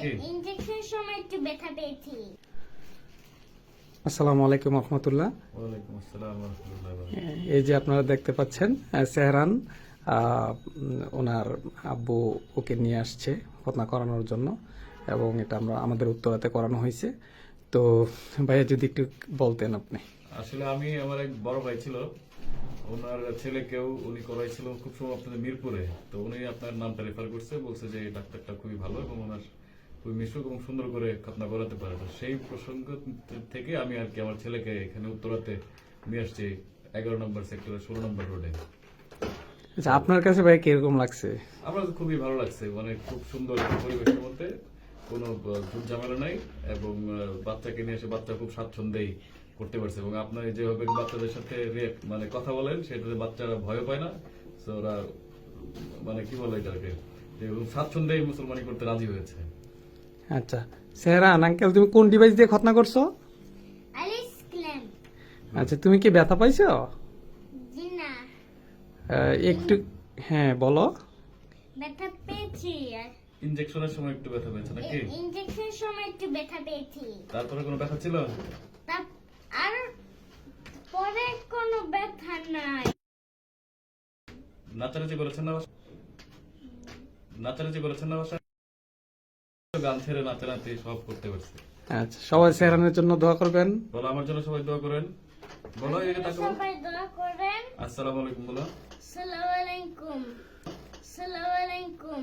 নাকি? ইনজেকশনের সময় একটু ব্যথা পেয়েছি। আসসালামু আলাইকুম রহমতুল্লাহ। ওয়ালাইকুম আসসালাম ওয়া রাহমাতুল্লাহি ওয়া বারাকাতুহু। এই যে আপনারা দেখতে পাচ্ছেন সেহরান ওনার আব্বু ওকে নিয়ে আসছে খতনা করানোর জন্য, এবং এটা আমাদের উত্তরাতে করানো হয়েছে। তো ভাইয়া যদি একটু বলতেন আপনি। আসলে আমি আমার এক বড় ভাই ছিল, ওনার ছেলেকেও উনি করাইছিল খুব সময় আপনাদের মিরপুরে। তো উনি আপনার নামটা রেফার করছে, বলছে যে এই ডাক্তারটা খুবই ভালো এবং ওনার খুবই মিশুক এবং সুন্দর করে খতনা করাতে পারে। তো সেই প্রসঙ্গ থেকে আমি আর কি আমার ছেলেকে এখানে উত্তরাতে নিয়ে আসছি, 11 নম্বর সেক্টরের 16 নম্বর রোডে। আচ্ছা, আপনার কাছে ভাই কিরকম লাগছে? আমার তো খুবই ভালো লাগছে, মানে খুব সুন্দর একটা পরিবেশের মধ্যে, কোনো ঝুট ঝামেলা নাই, এবং বাচ্চাকে নিয়ে এসে বাচ্চা খুব স্বাচ্ছন্দ্যেই করতে পারছে। এবং আপনার যেভাবে বাচ্চাদের সাথে মানে কথা বলেন, সেটাতে বাচ্চারা ভয় পায় না। তো ওরা মানে কি বলে এটাকে, যে স্বাচ্ছন্দ্যেই মুসলমানি করতে রাজি হয়েছে। আচ্ছা সেহরান আঙ্কেল, তুমি কোন ডিভাইস দিয়ে খতনা করছো? আলিস ক্ল্যাম। আচ্ছা, তুমি কি ব্যথা পাইছো? জি না, একটু, হ্যাঁ বলো। ব্যথা পেয়েছি। ইনজেকশনের সময় একটু ব্যথা পেয়েছে নাকি? ইনজেকশনের সময় একটু ব্যথা পেয়েছি। তারপরে কোনো ব্যথা ছিল? আর পরে কোনো ব্যথা নাই। নাচানাচি করেছেন না বাসায়? নাচানাচি করেছেন না বাসায়? গান ছেড়ে নাচানাচি সব করতে পারছে। আচ্ছা, সবাই সেহরানের জন্য দোয়া করবেন। বলো আমার জন্য সবাই দোয়া করেন। বলো এই তাকে বলো। সবাই দোয়া করেন। আসসালামু আলাইকুম বলো। আসসালামু আলাইকুম। আসসালামু আলাইকুম।